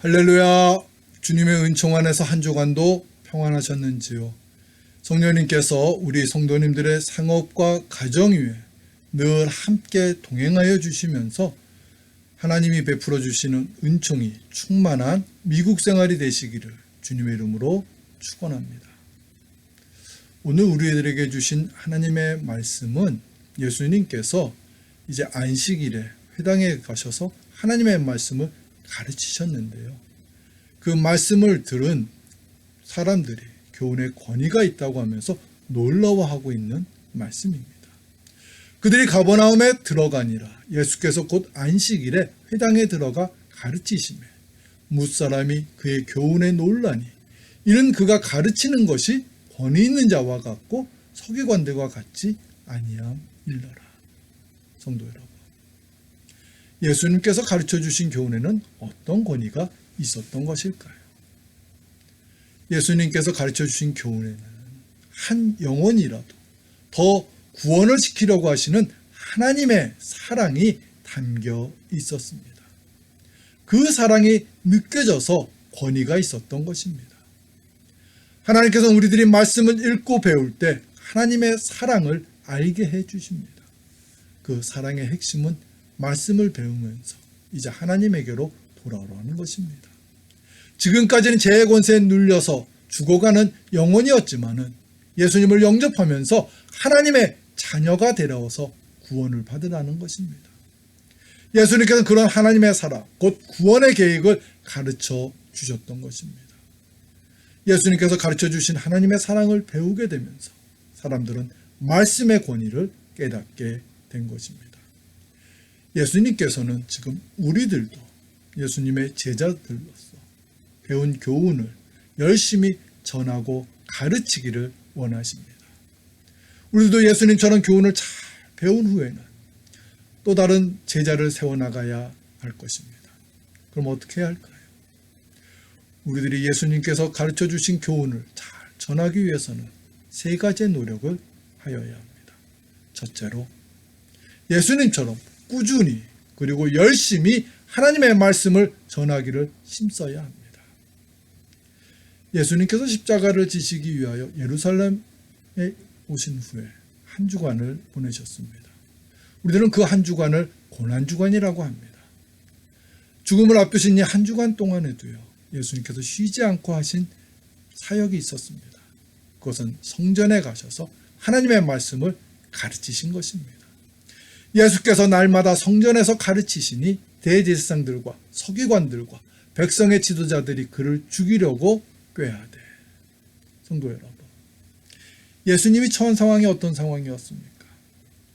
할렐루야. 주님의 은총 안에서 한 주간도 평안하셨는지요? 성령님께서 우리 성도님들의 상업과 가정 위에 늘 함께 동행하여 주시면서 하나님이 베풀어 주시는 은총이 충만한 미국 생활이 되시기를 주님의 이름으로 축원합니다. 오늘 우리들에게 주신 하나님의 말씀은 예수님께서 이제 안식일에 회당에 가셔서 하나님의 말씀을 가르치셨는데요. 그 말씀을 들은 사람들이 교훈의 권위가 있다고 하면서 놀라워하고 있는 말씀입니다. 그들이 가버나움에 들어가니라. 예수께서 곧 안식일에 회당에 들어가 가르치시매 무사람이 그의 교훈에 놀라니 이는 그가 가르치는 것이 권위 있는 자와 같고 서기관들과 같지 아니함일러라. 성도 여러분, 예수님께서 가르쳐 주신 교훈에는 어떤 권위가 있었던 것일까요? 예수님께서 가르쳐 주신 교훈에는 한 영혼이라도 더 구원을 시키려고 하시는 하나님의 사랑이 담겨 있었습니다. 그 사랑이 느껴져서 권위가 있었던 것입니다. 하나님께서 우리들이 말씀을 읽고 배울 때 하나님의 사랑을 알게 해 주십니다. 그 사랑의 핵심은 말씀을 배우면서 이제 하나님에게로 돌아오라는 것입니다. 지금까지는 죄의 권세에 눌려서 죽어가는 영혼이었지만은 예수님을 영접하면서 하나님의 자녀가 되어서 구원을 받으라는 것입니다. 예수님께서는 그런 하나님의 사랑, 곧 구원의 계획을 가르쳐 주셨던 것입니다. 예수님께서 가르쳐 주신 하나님의 사랑을 배우게 되면서 사람들은 말씀의 권위를 깨닫게 된 것입니다. 예수님께서는 지금 우리들도 예수님의 제자들로서 배운 교훈을 열심히 전하고 가르치기를 원하십니다. 우리도 예수님처럼 교훈을 잘 배운 후에는 또 다른 제자를 세워나가야 할 것입니다. 그럼 어떻게 해야 할까요? 우리들이 예수님께서 가르쳐 주신 교훈을 잘 전하기 위해서는 세 가지의 노력을 하여야 합니다. 첫째로 예수님처럼 꾸준히 그리고 열심히 하나님의 말씀을 전하기를 힘써야 합니다. 예수님께서 십자가를 지시기 위하여 예루살렘에 오신 후에 한 주간을 보내셨습니다. 우리들은 그 한 주간을 고난주간이라고 합니다. 죽음을 앞두신 이 한 주간 동안에도요, 예수님께서 쉬지 않고 하신 사역이 있었습니다. 그것은 성전에 가셔서 하나님의 말씀을 가르치신 것입니다. 예수께서 날마다 성전에서 가르치시니 대제사장들과 서기관들과 백성의 지도자들이 그를 죽이려고 꾀하되. 성도 여러분, 예수님이 처한 상황이 어떤 상황이었습니까?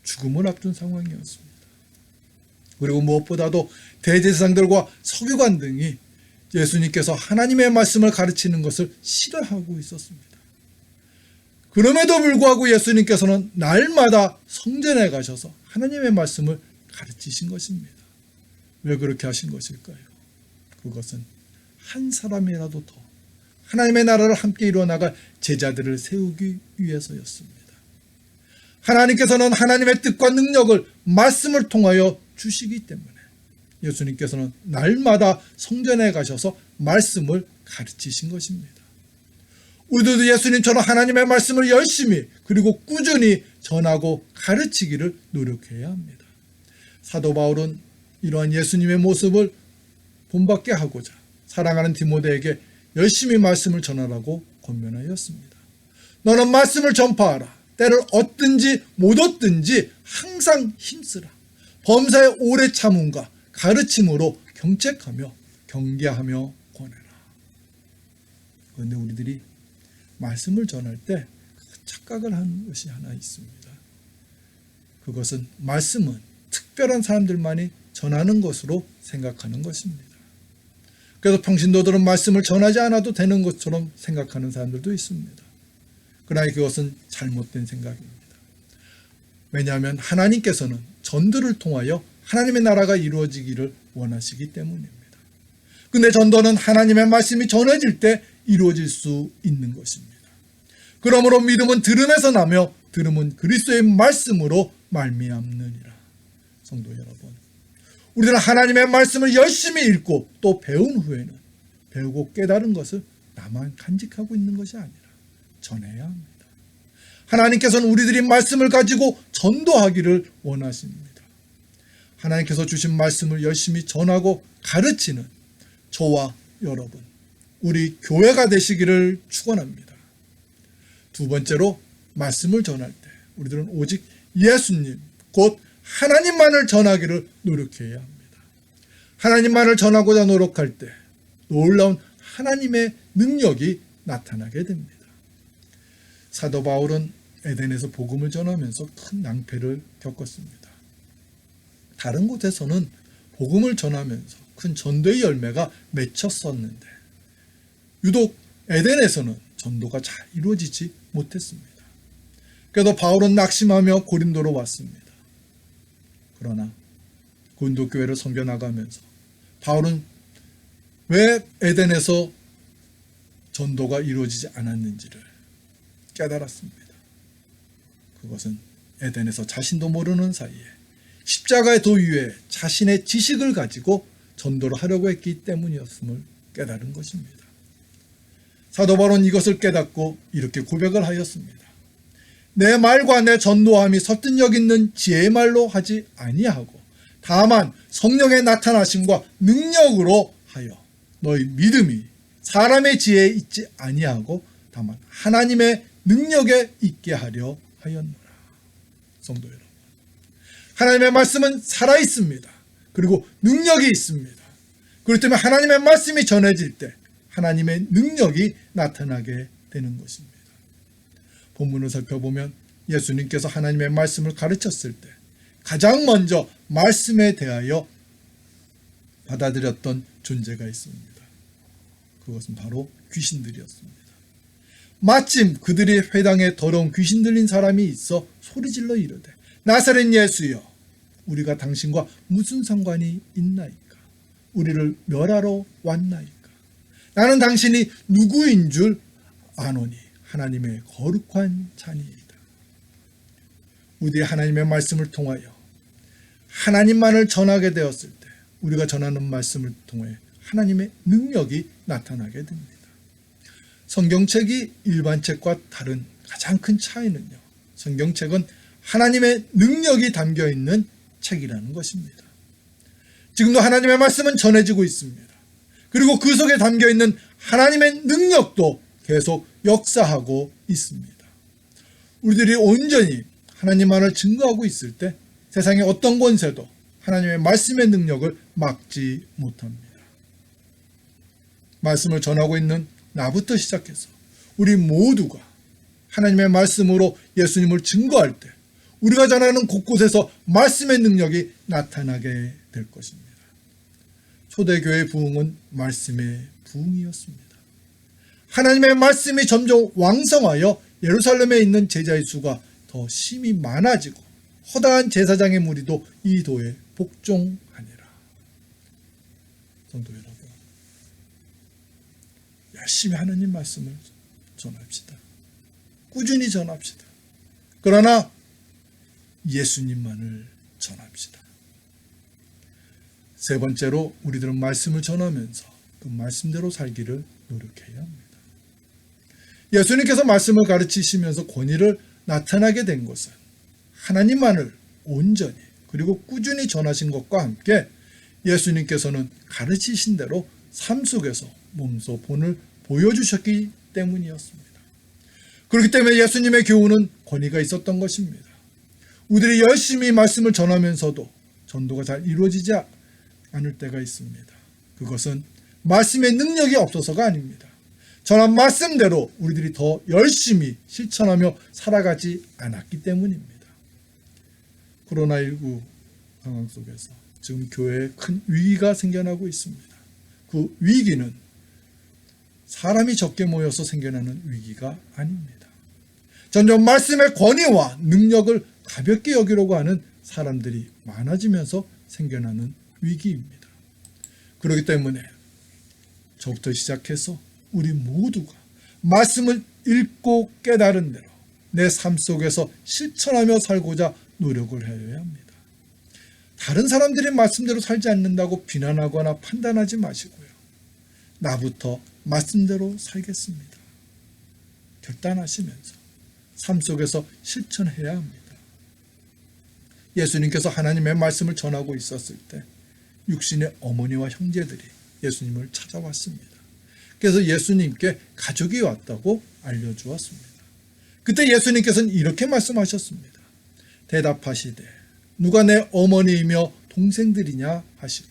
죽음을 앞둔 상황이었습니다. 그리고 무엇보다도 대제사장들과 서기관 등이 예수님께서 하나님의 말씀을 가르치는 것을 싫어하고 있었습니다. 그럼에도 불구하고 예수님께서는 날마다 성전에 가셔서 하나님의 말씀을 가르치신 것입니다. 왜 그렇게 하신 것일까요? 그것은 한 사람이라도 더 하나님의 나라를 함께 이루어나갈 제자들을 세우기 위해서였습니다. 하나님께서는 하나님의 뜻과 능력을 말씀을 통하여 주시기 때문에 예수님께서는 날마다 성전에 가셔서 말씀을 가르치신 것입니다. 우리들도 예수님처럼 하나님의 말씀을 열심히 그리고 꾸준히 전하고 가르치기를 노력해야 합니다. 사도 바울은 이러한 예수님의 모습을 본받게 하고자 사랑하는 디모데에게 열심히 말씀을 전하라고 권면하였습니다. 너는 말씀을 전파하라. 때를 얻든지 못 얻든지 항상 힘쓰라. 범사에 오래 참음과 가르침으로 경책하며 경계하며 권해라. 그런데 우리들이 말씀을 전할 때 착각을 하는 것이 하나 있습니다. 그것은 말씀은 특별한 사람들만이 전하는 것으로 생각하는 것입니다. 그래서 평신도들은 말씀을 전하지 않아도 되는 것처럼 생각하는 사람들도 있습니다. 그러나 그것은 잘못된 생각입니다. 왜냐하면 하나님께서는 전도를 통하여 하나님의 나라가 이루어지기를 원하시기 때문입니다. 근데 전도는 하나님의 말씀이 전해질 때 이루어질 수 있는 것입니다. 그러므로 믿음은 들음에서 나며 들음은 그리스도의 말씀으로 말미암느니라. 성도 여러분, 우리는 하나님의 말씀을 열심히 읽고 또 배운 후에는 배우고 깨달은 것을 나만 간직하고 있는 것이 아니라 전해야 합니다. 하나님께서는 우리들이 말씀을 가지고 전도하기를 원하십니다. 하나님께서 주신 말씀을 열심히 전하고 가르치는 저와 여러분, 우리 교회가 되시기를 축원합니다. 두 번째로 말씀을 전할 때 우리들은 오직 예수님, 곧 하나님만을 전하기를 노력해야 합니다. 하나님만을 전하고자 노력할 때 놀라운 하나님의 능력이 나타나게 됩니다. 사도 바울은 에덴에서 복음을 전하면서 큰 낭패를 겪었습니다. 다른 곳에서는 복음을 전하면서 큰 전도의 열매가 맺혔었는데 유독 에덴에서는 전도가 잘 이루어지지 못했습니다. 그래도 바울은 낙심하며 고린도로 왔습니다. 그러나 고린도 교회를 섬겨나가면서 바울은 왜 에덴에서 전도가 이루어지지 않았는지를 깨달았습니다. 그것은 에덴에서 자신도 모르는 사이에 십자가의 도 위에 자신의 지식을 가지고 전도를 하려고 했기 때문이었음을 깨달은 것입니다. 사도 바울은 이것을 깨닫고 이렇게 고백을 하였습니다. 내 말과 내 전도함이 설득력 있는 지혜의 말로 하지 아니하고 다만 성령의 나타나심과 능력으로 하여 너희 믿음이 사람의 지혜에 있지 아니하고 다만 하나님의 능력에 있게 하려 하였노라. 성도 여러분, 하나님의 말씀은 살아있습니다. 그리고 능력이 있습니다. 그렇기 때문에 하나님의 말씀이 전해질 때 하나님의 능력이 나타나게 되는 것입니다. 본문을 살펴보면 예수님께서 하나님의 말씀을 가르쳤을 때 가장 먼저 말씀에 대하여 받아들였던 존재가 있습니다. 그것은 바로 귀신들이었습니다. 마침 그들이 회당에 더러운 귀신 들린 사람이 있어 소리질러 이르되 나사렛 예수여 우리가 당신과 무슨 상관이 있나이까? 우리를 멸하러 왔나이까? 나는 당신이 누구인 줄 아노니 하나님의 거룩한 자니이다. 우리의 하나님의 말씀을 통하여 하나님만을 전하게 되었을 때 우리가 전하는 말씀을 통해 하나님의 능력이 나타나게 됩니다. 성경책이 일반 책과 다른 가장 큰 차이는요, 성경책은 하나님의 능력이 담겨있는 책이라는 것입니다. 지금도 하나님의 말씀은 전해지고 있습니다. 그리고 그 속에 담겨있는 하나님의 능력도 계속 역사하고 있습니다. 우리들이 온전히 하나님만을 증거하고 있을 때 세상의 어떤 권세도 하나님의 말씀의 능력을 막지 못합니다. 말씀을 전하고 있는 나부터 시작해서 우리 모두가 하나님의 말씀으로 예수님을 증거할 때 우리가 전하는 곳곳에서 말씀의 능력이 나타나게 될 것입니다. 초대교회의 부흥은 말씀의 부흥이었습니다. 하나님의 말씀이 점점 왕성하여 예루살렘에 있는 제자의 수가 더 심히 많아지고 허다한 제사장의 무리도 이 도에 복종하니라. 성도 여러분, 열심히 하나님 말씀을 전합시다. 꾸준히 전합시다. 그러나 예수님만을 전합시다. 세 번째로 우리들은 말씀을 전하면서 그 말씀대로 살기를 노력해야 합니다. 예수님께서 말씀을 가르치시면서 권위를 나타나게 된 것은 하나님만을 온전히 그리고 꾸준히 전하신 것과 함께 예수님께서는 가르치신 대로 삶 속에서 몸소 본을 보여주셨기 때문이었습니다. 그렇기 때문에 예수님의 교훈은 권위가 있었던 것입니다. 우리들이 열심히 말씀을 전하면서도 전도가 잘 이루어지지 않을 때가 있습니다. 그것은 말씀의 능력이 없어서가 아닙니다. 전한 말씀대로 우리들이 더 열심히 실천하며 살아가지 않았기 때문입니다. 코로나19 상황 속에서 지금 교회에 큰 위기가 생겨나고 있습니다. 그 위기는 사람이 적게 모여서 생겨나는 위기가 아닙니다. 점점 말씀의 권위와 능력을 가볍게 여기려고 하는 사람들이 많아지면서 생겨나는 위기입니다. 그렇기 때문에 저부터 시작해서 우리 모두가 말씀을 읽고 깨달은 대로 내 삶 속에서 실천하며 살고자 노력을 해야 합니다. 다른 사람들이 말씀대로 살지 않는다고 비난하거나 판단하지 마시고요. 나부터 말씀대로 살겠습니다. 결단하시면서 삶 속에서 실천해야 합니다. 예수님께서 하나님의 말씀을 전하고 있었을 때 육신의 어머니와 형제들이 예수님을 찾아왔습니다. 그래서 예수님께 가족이 왔다고 알려주었습니다. 그때 예수님께서는 이렇게 말씀하셨습니다. 대답하시되 누가 내 어머니이며 동생들이냐 하시고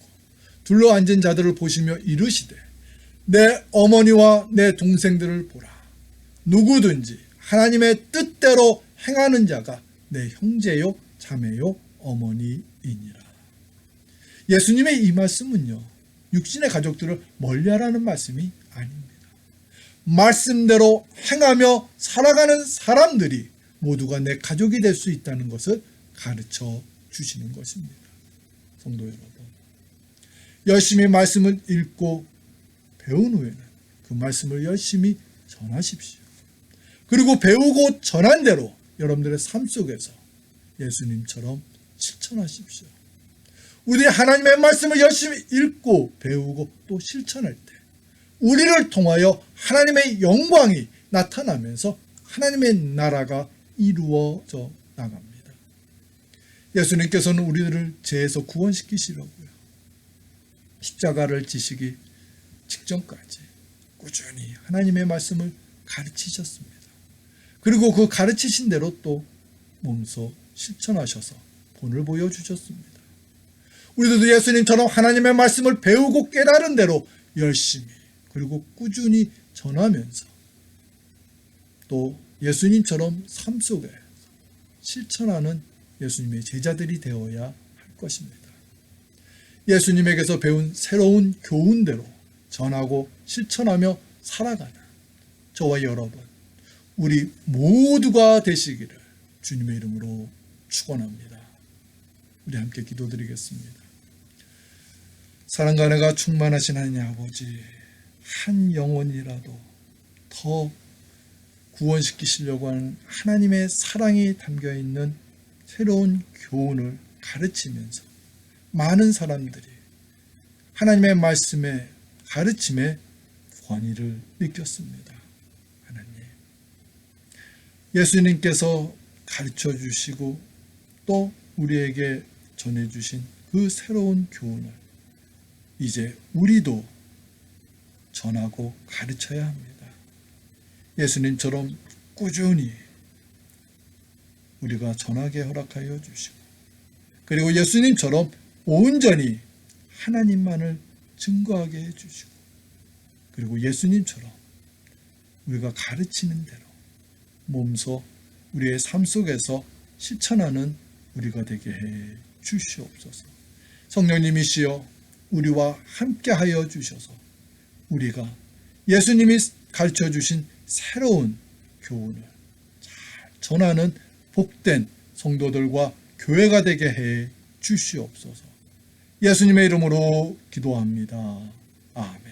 둘러앉은 자들을 보시며 이르시되 내 어머니와 내 동생들을 보라. 누구든지 하나님의 뜻대로 행하는 자가 내 형제요 자매요 어머니이니라. 예수님의 이 말씀은요, 육신의 가족들을 멀리하라는 말씀이 아닙니다. 말씀대로 행하며 살아가는 사람들이 모두가 내 가족이 될 수 있다는 것을 가르쳐 주시는 것입니다. 성도 여러분, 열심히 말씀을 읽고 배운 후에는 그 말씀을 열심히 전하십시오. 그리고 배우고 전한 대로 여러분들의 삶 속에서 예수님처럼 실천하십시오. 우리 하나님의 말씀을 열심히 읽고 배우고 또 실천할 때 우리를 통하여 하나님의 영광이 나타나면서 하나님의 나라가 이루어져 나갑니다. 예수님께서는 우리들을 죄에서 구원시키시려고요, 십자가를 지시기 직전까지 꾸준히 하나님의 말씀을 가르치셨습니다. 그리고 그 가르치신 대로 또 몸소 실천하셔서 본을 보여주셨습니다. 우리들도 예수님처럼 하나님의 말씀을 배우고 깨달은 대로 열심히 그리고 꾸준히 전하면서 또 예수님처럼 삶 속에 실천하는 예수님의 제자들이 되어야 할 것입니다. 예수님에게서 배운 새로운 교훈대로 전하고 실천하며 살아가는 저와 여러분, 우리 모두가 되시기를 주님의 이름으로 축원합니다. 우리 함께 기도드리겠습니다. 사랑과 은혜가 충만하신 하나님 아버지, 한 영혼이라도 더 구원시키시려고 하는 하나님의 사랑이 담겨있는 새로운 교훈을 가르치면서 많은 사람들이 하나님의 말씀에 가르침에 권위를 느꼈습니다. 하나님, 예수님께서 가르쳐 주시고 또 우리에게 전해주신 그 새로운 교훈을 이제 우리도 전하고 가르쳐야 합니다. 예수님처럼 꾸준히 우리가 전하게 허락하여 주시고, 그리고 예수님처럼 온전히 하나님만을 증거하게 해주시고, 그리고 예수님처럼 우리가 가르치는 대로 몸소 우리의 삶 속에서 실천하는 우리가 되게 해 주시옵소서. 성령님이시여 우리와 함께 하여 주셔서 우리가 예수님이 가르쳐 주신 새로운 교훈을 잘 전하는 복된 성도들과 교회가 되게 해 주시옵소서. 예수님의 이름으로 기도합니다. 아멘.